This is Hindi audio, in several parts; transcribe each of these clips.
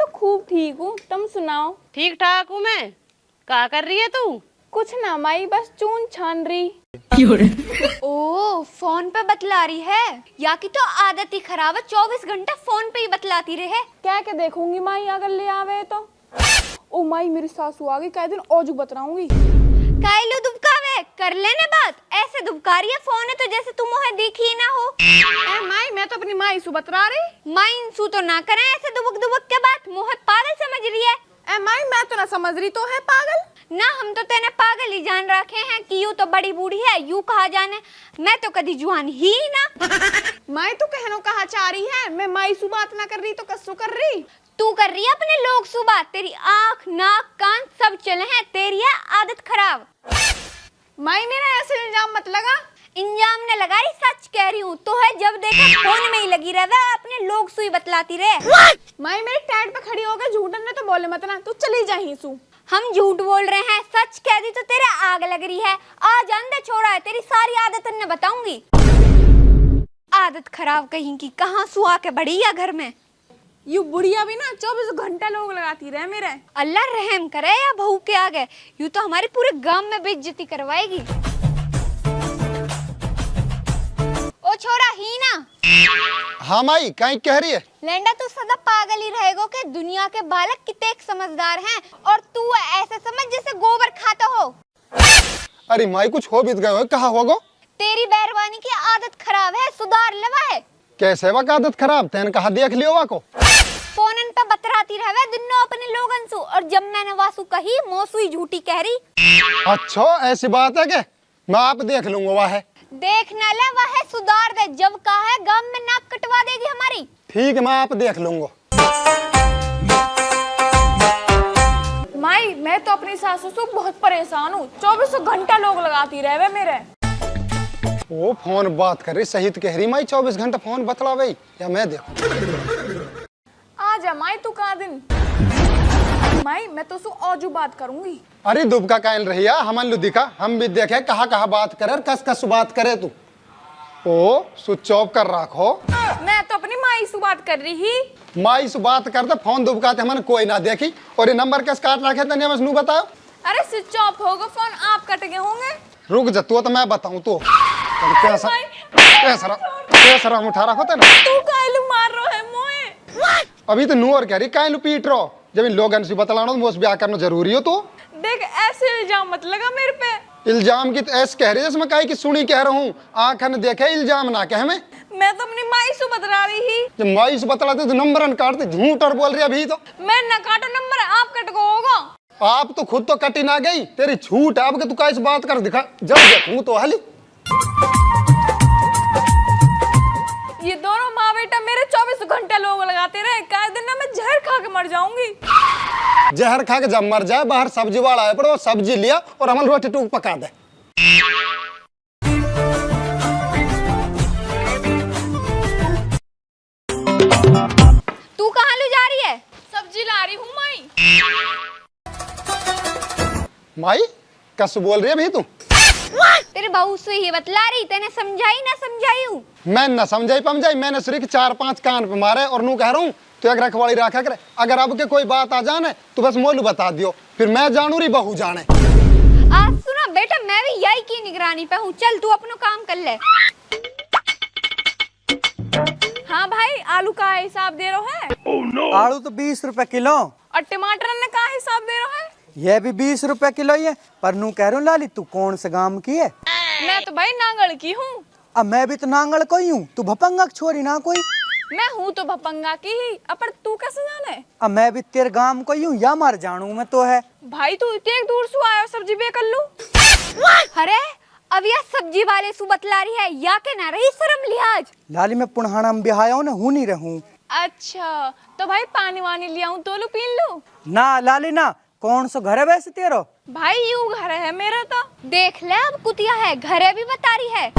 खूब ठीक हूँ, तुम सुनाओ। ठीक ठाक हूँ मैं। क्या कर रही है तू? कुछ ना माई, बस चून छान रही। ओ, फोन पे बतला रही है। या की तो आदत ही खराब है, 24 घंटे फोन पे ही बतलाती रहे। क्या क्या देखूंगी माई अगर ले आवे तो। ओ माई मेरी सासू आ गई, कई दिन औजू बतराऊंगी। काइलो दुबकावे कर लेने बात। ऐसे दुबकारी है फोन है तो जैसे तुम मुझे दिखी ना हो। ए माई मैं तो अपनी माई सु बतरा रही। माइन सू तो ना करे ऐसे दुबक दुबक के बात। मुझे पागल समझ रही है। ए माई मैं तो ना समझ रही तो है पागल। ना हम तो तेने पागल ही जान रखे हैं कि यूं तो बड़ी बूढ़ी है, यूं कहा जाने। मैं तो कभी जुआन ही ना। माई तू कहनो कहा चाह रही है, मैं माई सु बात ना कर रही तो कसू कर रही। तू कर रही है अपने लोग सुबह। तेरी आँख नाक कान सब चले हैं, तेरी है आदत खराब। माई मेरा ऐसे इल्जाम मत लगा। इंजाम ने लगा रही, सच कह रही हूँ। तो है जब देखा फोन में ही लगी रहे, अपने लोग सुई बतलाती रहे। माई मेरे टैट पे खड़ी हो गई, झूठन ने तो बोले मत ना, तू चली जा ही सु। हम झूठ बोल रहे हैं, सच कह दी तो तेरे आग लग रही है। आज अंदर छोड़ा है, तेरी सारी आदत ने बताऊंगी। आदत खराब कहीं की, कहाँ सुआ के बड़ी है घर में। यू बुढ़िया भी ना 24 घंटा लोग लगाती रहे मेरे। अल्लाह रहम करे या बहू के आगे, यूं तो हमारे पूरे गांव में बेइज्जती करवाएगी। ओ छोरा ही ना। हाँ माई कहीं कह रही है। लेंडा तू सदा पागल ही रहेगो कि दुनिया के बालक कितने समझदार हैं और तू ऐसे समझ जैसे गोबर खाता हो। अरे माई कुछ हो बीत गए हो, कहा होगो। तेरी बैरवानी की आदत खराब है, सुधार लेवा है। कैसे वक आदत खराब, तेन कहा देख लियो वाको। फोनन पे बतराती रहे दुन्नो अपने लोगन सु, और जब मैंने वासु कही मोसुई झूठी कह रही। अच्छा ऐसी बात है के, मैं आप देख लूंगा। वह है देख न ले, वह है सुधार दे। जब कहा है गांव में नाक कटवा देगी हमारी। ठीक है, मैं आप देख लूंगा। माई मैं तो अपनी सासू से बहुत परेशान हूँ, 24 घंटा लोग लगाती रहे मेरे। वो फोन बात कर रही, सही तो कह रही माई। 24 घंटा फोन बतला भाई, या मैं देखूं। आ जा माई तू का दिन। माई मैं तो सु औजू बात करूंगी। अरे दुबका कायल रही हमन लु दिखा, हम भी देखे कहा कहा बात करे, कस कस बात करे तू। ओ स्विच ऑफ कर रखो। मैं तो अपनी माई से बात कर रही ही। माई से बात करते फोन दुबकाते हमन कोई ना देखी। और ये नंबर कैसे काट रखे तने बस नू बताओ। अरे स्विच ऑफ होगा फोन, आप कट गए होंगे। रुक जा तू, तो मैं बताऊं तो कैसा उठा रखो तेने। तू कायलू मार रहा है मोए। अभी तो नू और कह रही कायलू पीट रहो। जब इन लोगन से बतलाना तो मोस ब्याह करना जरूरी हो। तो देख ऐसे इल्जाम मत लगा मेरे पे। इल्जाम की तो ऐसे कह रही है जैसे मैं की सुनी कह रहा हूँ। आंखन देखे इल्जाम ना कहे। मैं तो अपनी माई से बतला रही ही। जब माई से बतलाते तो नंबर काटते, झूठ और बोल रही अभी तो। मैं न काटो नंबर, आप कट गो होगा। आप तो खुद तो कटी ना गई, तेरी छूट आपके तू कैसे बात कर दिखा। जब देखूं तो हाली ये दोनों माँ बेटा मेरे 24 घंटे लोग लगाते रहे। कई दिन ना मैं जहर खा के मर जाऊंगी। जहर खा के जब मर जाए, बाहर सब्जी वाला है पड़ो, सब्जी लिया और हमल रोटी टूक पका दे। तू कहाँ ले जा रही है? सब्जी ला रही हूँ माई। माई कस बोल रही है भी तू? तेरे बहू से ही बतला रही, तेने समझाई ना समझाई हूँ। मैं न समझाई पमझाई, मैंने सिर्फ 4-5 कान पे मारे और नू कह रहा हूँ तो एक रखवाली रखा करे। अगर अब के कोई बात आ जाने तो बस मोलू बता दियो, फिर मैं जानू रही बहू जाने। आज सुना बेटा, मैं भी यही की निगरानी पे हूँ। चल तू अपना काम कर ले। हाँ भाई, आलू का हिसाब दे रहा है? आलू तो 20 रुपए किलो। और टमाटर ने का हिसाब दे रहा है? ये भी 20 रुपए किलो ही है। पर नू कह रहा हूँ लाली, तू कौन से गांव की है? मैं तो भाई नांगल की हूँ। अब मैं भी तो नांगल कोई हूँ, तू भपंगा छोरी ना कोई। मैं हूँ तो भपंगा की ही, पर तू कैसे जाने? अब मैं भी तेरे गांव कोई हूँ, या मर जानू मैं तो है। भाई तू इतने दूर से आया सब्जी बेकर लू। अरे अब यह सब्जी वाले सु बतला रही है, या के ना रही शर्म लिहाज। लाली मैं पुनहाना में बिहाया हूँ ना, हूँ नहीं रहूं। अच्छा तो भाई पानी वानी लिया हूँ तो लू पी लू। ना लाली ना, कौन सा घर है वैसे तेरा? भाई यूं घर है मेरा तो। देख ले अब कुतिया है, घरे भी बता रही है।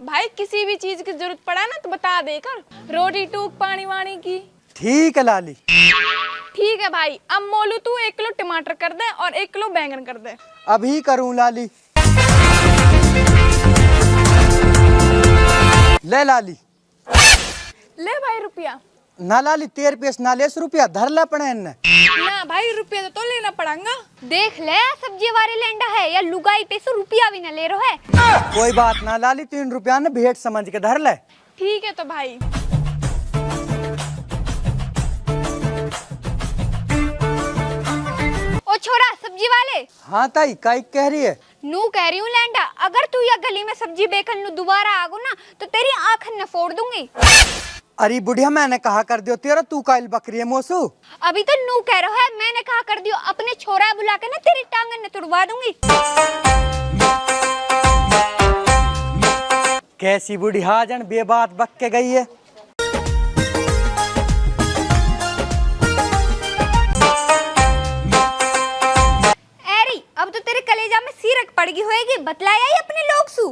भाई किसी भी चीज की जरूरत पड़ा ना तो बता देकर, रोटी टूक पानी वानी की। ठीक है लाली। ठीक है भाई, अब मोलू तू 1 किलो टमाटर कर दे और 1 किलो बैंगन कर दे। अभी करूँ लाली। ले लाली। ले भाई रुपया। ना लाली तेरे पेस ना ले रुपया धर ला पड़े इनने। ना भाई रुपया तो लेना पड़ेगा। देख ले सब्जी वाली लेंडा है या लुगाई पे से रुपया भी न ले रहो है। कोई बात ना लाली 3 रुपया ने भेंट समझ के धर ले। ठीक है तो भाई। ओ छोरा सब्जी वाले। हाँ ताई काई कह रही है? नू कह रही हूँ लैंडा, अगर तू या गली में सब्जी बेकन नू दोबारा आगो ना तो तेरी आँखन न फोड़ दूंगी। अरे बुढ़िया मैंने कहा कर दियो तेरा तू काइल बकरी है मोसू। अभी तो नू कह रहा है, मैंने कहा कर दियो अपने छोरा बुला के ना तेरी टांगन न तुड़वा दूंगी। कैसी बुढ़िया जन बेबात बक के गई है। अब तो तेरे कलेजा में सीरक पड़ गई होएगी, बतलाया ही अपने लोग सु।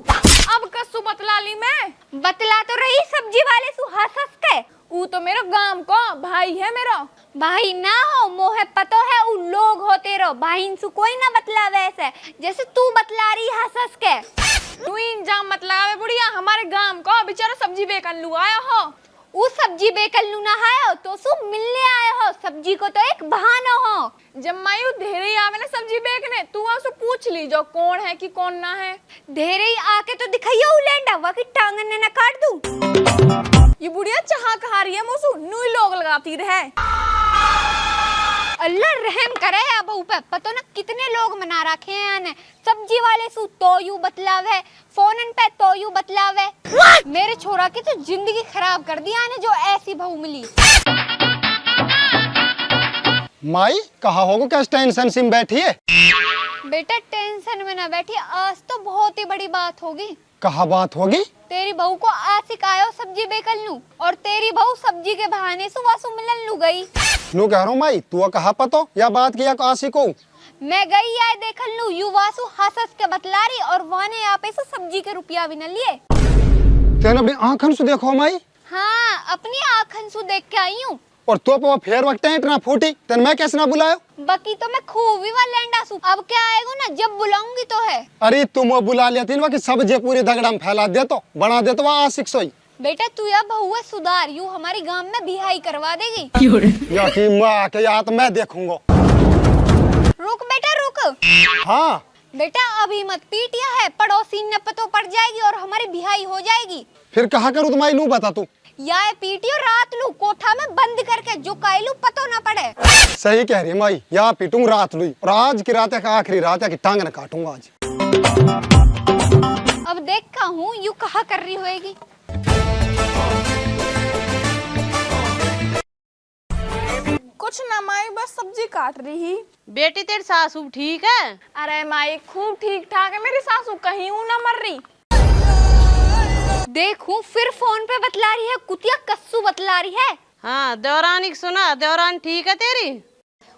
अब कसु बतला ली मैं। बतला तो रही सब्जी वाले सु हंस हंस के। ऊ तो मेरा गांव को भाई है मेरा। भाई ना हो मोहे पतो है ऊ लोग हो तेरो भाई सु कोई ना बतला वैसे जैसे तू बतला रही हंस हंस के। तू इंजाम मतलावे बुढ़िया, हमारे गांव को बेचारा सब्जी बेकन लू आया हो। ऊ सब्जी बेकल नू ना आयो तो सु मिलने आए हो, सब्जी को तो एक बहाना हो। जब मायू धेरे आवे ना सब्जी बेकने तू उससे पूछ ली जो कौन है कि कौन ना है। धेरे ही आके तो दिखाइयो ऊ लेंडा वाकी टांगन ने ना काट दूं। ये बुढ़िया चाहा कहा रही है मोसू, नू लोग लगाती रहे। अल्लाह रहम करे अब ऊपर पतो ना कितने लोग मना रखे हैं आने। सब्जी वाले सु तो यू बतलावे, फोनन पे तो यू बतलावे। मेरे छोरा की तो जिंदगी खराब कर दी आने जो ऐसी बहू मिली। माई कहा होगा क्या टेंशन सिम बैठी है? बेटा टेंशन में ना बैठी, आज तो बहुत ही बड़ी बात होगी। कहा बात होगी? तेरी बहू को आशिक आयो सब्जी बेकल नू और तेरी बहू सब्जी के बहाने से वासु मिलन लू गई। नू कह रहा हूँ माई तू कहा पतो या बात किया को आशिक हो? मैं गई आए देखल लू यू वासु हंस हंस के बतला रही और वाने यहाँ पे से सब्जी के रुपया भी न लिए। तेने अपनी आँखन से देखो माई। हाँ अपनी आँखन से देख के आई हूँ। और तो वो फेर वक्त इतना फूटी तेन मैं कैसे ना बुलायो? बाकी तो मैं खूब ही लेंडा सू, अब क्या आएगा ना जब बुलाऊंगी तो है। अरे तुम वो बुला लिया थी कि सब्जी पूरी दगड़ा में फैला दे तो बना दे तो वहाँ आशिक सोई। बेटा तू या बहुआ सुधार यू हमारी गांव में बिहाई करवा देगी। या कि माँ के या तो मैं देखूंगा। रुक बेटा रुक। हाँ बेटा अभी मत पीटिया है, पड़ोसी ने पतो पड़ जाएगी और हमारी बिहाई हो जाएगी। फिर कहा करूँ तुम्हारी नू बता तू। या पीटियो रात लू कोठा में बंद करके जो कायलू पतो ना पड़े। सही कह रही माई, या पीटूंग रात लुई और आज की रात का आखिरी रात है कि टांग न काटूंगा आज। अब देखता हूँ यू कहा कर रही होएगी। कुछ ना माई बस सब्जी काट रही ही। बेटी तेरी सासू ठीक है? अरे माई खूब ठीक ठाक है, मेरी सासू कहीं ना मर रही। देखूं फिर फोन पे बतला रही है, कुतिया कस्सू बतला रही है। हाँ देवरानी सुना, देवरानी ठीक है तेरी?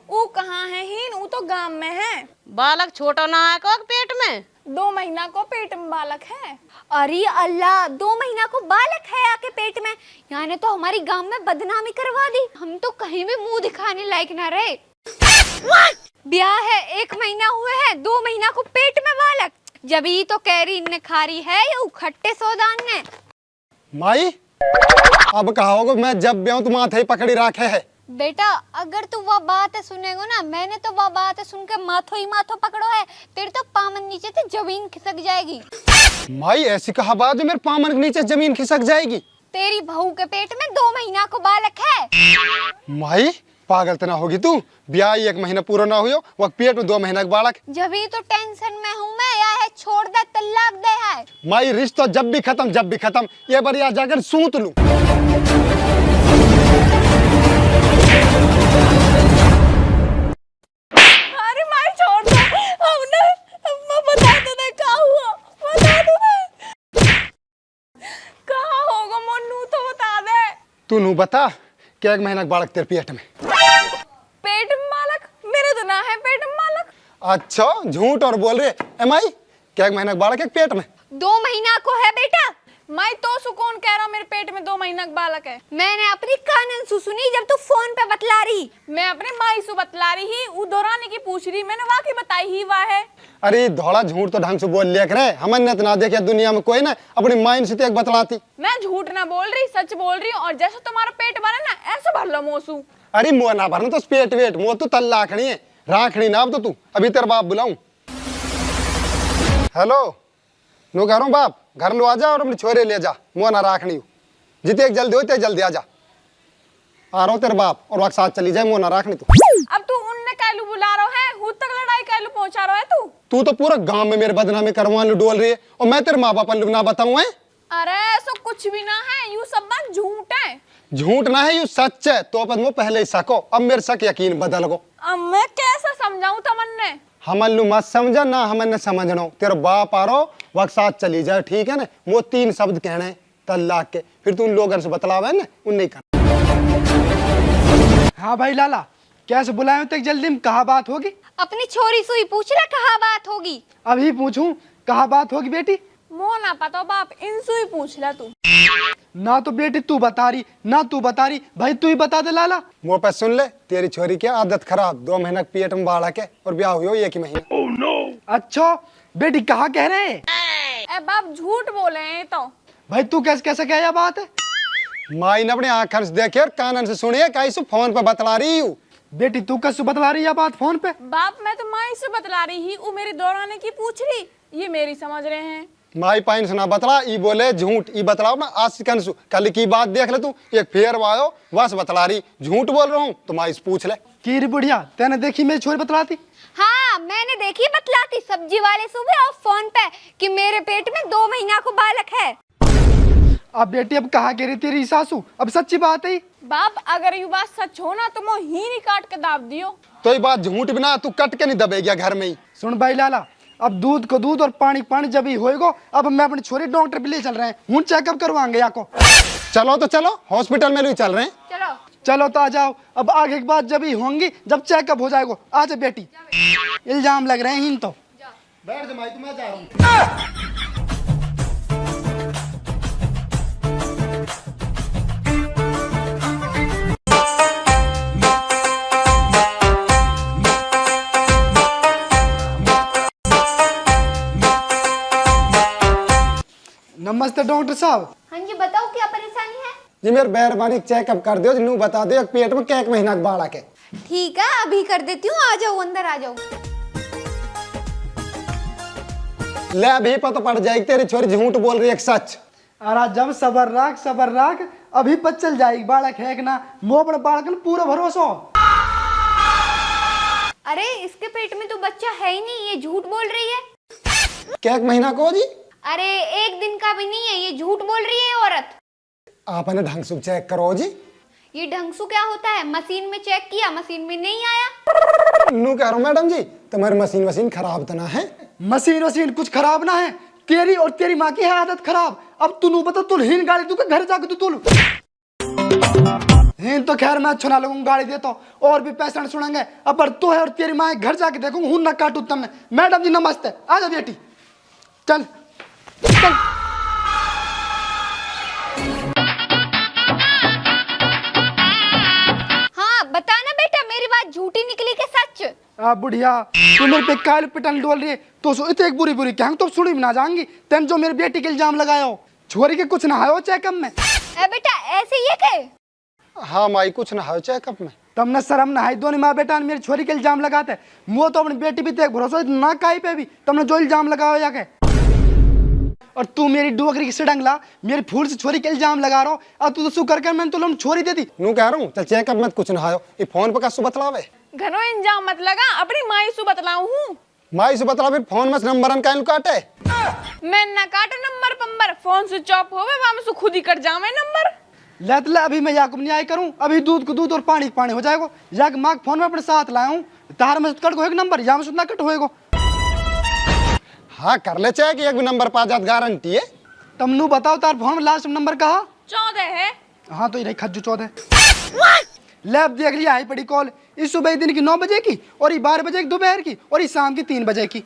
वो कहाँ है हीन, वो तो गांव में है। बालक छोटा ना है को पेट में? 2 महीना को पेट में बालक है। अरे अल्लाह 2 महीना को बालक है आके पेट में, यानी तो हमारी गांव में बदनामी करवा दी। हम तो कहीं भी मुंह दिखाने लायक ना रहे। ब्याह है 1 महीना हुए है, 2 महीना को पेट में बालक। जब ही तो कैरी ने खारी है या उखट्टे सौदान ने। माई अब कहा होगा मैं जब ब्याह तुम माथे पकड़ी राखे है। बेटा अगर तू वह बात सुनेगो ना, मैंने तो वह बात सुन के माथो ही माथो पकड़ो है, तेरे तो पामन नीचे से जमीन खिसक जाएगी। माई ऐसी कहा बात जो मेरे पामन के नीचे जमीन खिसक जाएगी। तेरी बहू के पेट में 2 महीना को बालक है। माई पागल तो ना होगी तू, ब्याह 1 महीना पूरा ना हुई वो पेट में 2 महीना का बालक। जब ही तो टेंशन में हूँ मैं, या है छोड़ दे तलाक दे है। माई रिश्ता जब भी खत्म ये बढ़िया जाकर सूत लूं। अरे माई छोड़ दो, अब ना बता दो ना क्या हुआ, बता दो ना कहाँ होगा मोनू तो बता दे। तू नू बता क्या 1 महीना का बालक तेरे पेट में? पेट में बालक मेरे तो ना है पेट में बालक। अच्छा झूठ और बोल रहे ए माई क्या 1 महीना का बालक है पेट में? 2 महीना को है बेटा। माई तो सुकून कह रहा मेरे पेट में 2 2 महीना का बालक है। मैंने अपनी कानन से सुनी जब तू फोन पे बतला रही। मैं अपने माई से बतला रही ही, वो दौरानी की पूछ रही, मैंने वाकई बताई ही वाह है। अरे धोला झूठ तो ढंग से बोल लिया करे, हमन ने तो ना देखे दुनिया में कोई ना अपनी माइन से एक बतलाती। मैं झूठ ना बोल रही, सच बोल रही हूँ। और जैसे तुम्हारा पेट भरे ना ऐसे भर लो मोसू। अरे मुँह ना भरना तो पेट वेट, मुँह तो तल लाखनी है, राखनी ना अब तो तू। अभी तेरा बाप बुलाऊं। हेलो, नो कह रहा हूँ बाप, घर लो आ जा और अपने छोरे ले जा, मुँह ना राखनी हो। जिते एक जल्दी हो ते जल्दी आ जा। आ रहा हूँ तेरे बाप, और वक्त साथ चली जाए, मुँह ना राखनी तू। अब तू उनने कैलू बुला रहा है, हूँ तक लड़ाई कैलू पहुंचा रहा है तू। तू तो पूरा गांव में मेरे बदनामी करवा लो डोल रही है, और मैं तेरे माँ बाप ना बताऊं है। अरे ऐसा कुछ भी ना है, यू सब बात झूठ है। झूठ ना है, यू सच है। तो अपन वो पहले ही सको, अब मेरे शक यकीन बदल गो। अब मैं कैसे समझाऊं तमन्ने? हमन लू मत समझा ना, हमन ने समझना। तेरा बाप आ रहा वक्त साथ चली जाए, ठीक है ना। वो 3 शब्द कहने तल्लाक के, फिर तू उन लोगों से बतलावे ना, उन नहीं करना। हाँ भाई लाला, कैसे बुलाए तक जल्दी में, कहाँ बात होगी? अपनी छोरी सुई पूछ ले कहाँ बात होगी। अभी पूछूं कहाँ बात होगी बेटी? मोह ना पता बाप, इनसे ही पूछ ले तू। ना तो बेटी तू बता रही, ना तू बता रही, भाई तू ही बता दे लाला। वो पे सुन ले, तेरी छोरी की आदत खराब, 2 महीना पेट में बाढ़ के और ब्याह हुई हो 1 ही महीना। अच्छा बेटी कहाँ कह रहे हैं? ए बाप झूठ बोले हैं तो। भाई तू कैसे कैसे कह, यह बात है? माई ने अपने आंखन से देखे और कानन से सुनिए, कैसे फोन पे बतला रही हूँ। बेटी तू कैसे बतला रही है बात फोन पे? बाप मैं तो माई से बतला रही ही, वो मेरी दौराने की पूछ रही, ये मेरी समझ रहे हैं। माई पाइन सुना बतला, ई बोले झूठ, ई बतलाओ ना आज से कनसु। कल की बात देख ले तू, एक फेर वायो बस बतला रही, झूठ बोल रहा हूँ तो माई से पूछ ले। की रे बुढ़िया, तेने देखी मेरी छोरी बतलाती? हाँ मैंने देखी बतलाती सब्जी वाले सुबह और फोन पे कि मेरे पेट में 2 महीना को बालक है। अब बेटी अब कहाँ कह रही तेरी सासू, अब सच्ची बात है? बाप अगर ये बात सच हो ना तो मैं ही नहीं काट के दाब दियो। तो ये बात झूठ बिना तू कट के नहीं दबेगी घर में ही। सुन भाई लाला, अब दूध को दूध और पानी पानी जब ही होएगो, अब मैं अपनी छोरी डॉक्टर पे ले चल रहे हैं, हूँ चेकअप करवाएंगे या को। चलो तो चलो, हॉस्पिटल में भी चल रहे हैं। चलो चलो तो आ जाओ, अब आगे की बात जब ही होंगी, जब चेकअप हो जाएगा। आ जा बेटी, इल्जाम लग रहे हैं इन तो। बैठ जा माई, तो मैं जा रहा हूँ। नमस्ते डॉक्टर साहब। हाँ जी बताओ क्या परेशानी है। जी मेरे मेहरबानी चेकअप कर दियो, नू बता दो पेट में 1 महीना का बालक है। ठीक है अभी कर देती हूँ, आ जाओ अंदर आ जाओ। ले अभी पता पड़ जाएगी तेरी छोरी झूठ बोल रही है कि सच। अरे जब सबर राख, अभी पता चल जाएगी बालक है कि ना। मुँह अपने बालक ने पूरा भरोसा। अरे इसके पेट में तो बच्चा है ही नहीं, ये झूठ बोल रही है। 1 महीना को जी? अरे 1 दिन का भी नहीं है, ये झूठ बोल रही है औरत। आपने ढंग से चेक करो जी। ये ढंग से क्या होता है, मशीन में चेक किया, मशीन में नहीं आया। नू कह रहा हूँ मैडम जी, तुम्हारी मशीन खराब तो ना है? मशीन कुछ खराब ना है, तेरी और तेरी माँ की है आदत खराब। अब तू नू बता, तू हीन गाड़ी तू घर जाके तू हीन तो खैर मैं छुना लगूंगा, गाड़ी देता हूँ और भी पैसा सुनेंगे। अब पर तू है और तेरी माँ घर जाके देखूंगा, हूं ना काटू तुमने। मैडम जी नमस्ते, आ जा बेटी, चल चल। हाँ बताना बेटा, मेरी बात झूठी निकली के सच? बुढ़िया तू मेरे पे काल पिटन डोल रही है, तो इतने एक बुरी क्या तो सुनी ना जाऊंगी। तेन जो मेरी बेटी के इल्जाम लगाया हो, छोरी के कुछ ना आयो चेकअप में। बेटा ऐसे ये के? हाँ माई कुछ ना हो चेकअप में। तुमने शर्म ना है, दोनों माँ बेटा ने मेरी छोरी के इल्जाम लगाते। वो तो अपनी बेटी भी देख भरोसा ना काई पे भी तुमने जो इल्जाम लगाओ जाके। और तू मेरी डोगरी की सिडंगला मेरी फूल से छोरी के इल्जाम लगा रहा हो। अब तू तो शू करके मैंने तो छोरी दे दी। नू कह रहा हूँ चल चेकअप में कुछ ना आयो, ये फोन पे कसु बतलावे। घनो इंजाम मत लगा, अपनी माई से बतलाऊ हूँ। माई से बतला, फिर फोन में नंबर काहे काटे? मैं ना काटे नंबर पंबर, फोन स्विच ऑफ होवे वहां में से खुद ही कट जावे नंबर। लेत ले अभी मैं याकूब न्याय करूं, अभी दूध को दूध और पानी को पानी हो जाएगा। याक माँ फोन में अपने साथ लाया हूँ, तार में कट को एक नंबर, या में सुतना कट होएगा। हाँ कर ले चेक, एक भी नंबर पा जात गारंटी है। तुम नू बताओ तार फोन में लास्ट नंबर कहा? 14 है। हाँ तो ये खज्जू 14। लैब देख लिया है पड़ी कॉल, इस सुबह दिन की 9 बजे की, और ये 12 बजे की दोपहर की, और ये शाम की 3 बजे की।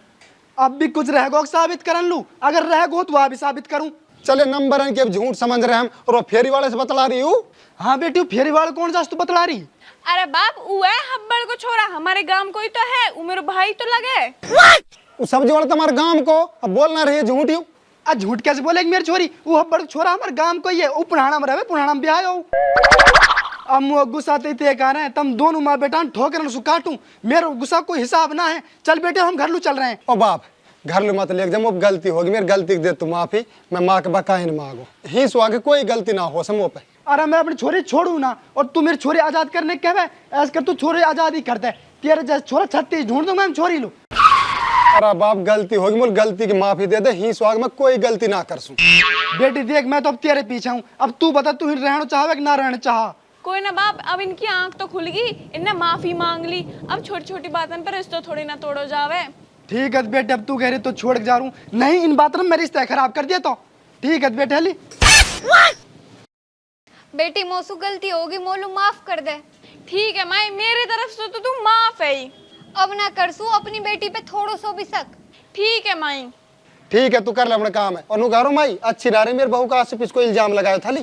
अब भी कुछ रहेगा साबित करन लू, अगर रहेगा तो वह भी साबित करूं। चले नंबर है कि अब झूठ समझ रहे हम, और वो फेरी वाले से बतला रही हूँ। हाँ बेटी फेरी वाला कौन सा तू बतला रही? अरे बाप ऊ है हब्बड़ को छोरा, हमारे गांव कोई तो है, ऊ मेरे भाई तो लगे। वो सब्जी वाला तुम्हारे गांव को अब बोलना रही है झूठ ही। आज झूठ कैसे बोलेगी मेरी छोरी? वो बड़ छोरा हमारे गांव को ही है, वो पुराना में रहे, पुराना में ब्याह हो। अब मुँह गुस्सा ते कह रहे हैं तुम दोनों माँ बेटा ठोकर सु काटूं, मेरे गुस्सा कोई हिसाब ना है। चल बेटे हम घर लू चल रहे हैं। ओ बाप घर लू मत ले, जब गलती होगी मेरी गलती दे तू माफी, मैं माँ के बकाइन मांगो ही सो आगे कोई गलती ना हो समो पे। अरे मैं अपनी छोरी छोड़ू ना, और तू मेरी छोरी आजाद करने कहवे ऐसा कर, तू छोरी आजाद ही करता है। तेरे जैसे छोरा 36 ढूंढ दूंगा मैं छोरी लू। अरे बाप गलती होगी, मुझे गलती की माफी दे दे, ही स्वाग में कोई गलती ना कर सूं। बेटी देख मैं तो अब तेरे पीछे हूँ, अब तू बता तू रहना चाहे कि ना रहना चाह? कोई ना बाप, अब इनकी आंख तो खुल गई, इनने माफी मांग ली, अब छोटी छोटी बातों पर रिश्तों थोड़ी ना तोड़ो जावे। ठीक है बेटे अब तू कह रही तो छोड़ के जा रहा हूँ, नहीं इन बातों में मेरी रिश्ता खराब कर दिया तो ठीक है बेटे। हली बेटी मोसू गलती होगी, मोलू माफ कर दे। ठीक है माई, मेरी तरफ से तो तू माफ है ही। अब ना करसू अपनी बेटी पे थोड़ो सो भी शक। ठीक है माई। ठीक है तू कर ले अपना काम है। और नु कह रहा हूं माई अच्छी रहा रही मेरे बहू का आसिफ इसको इल्जाम लगाया था ली।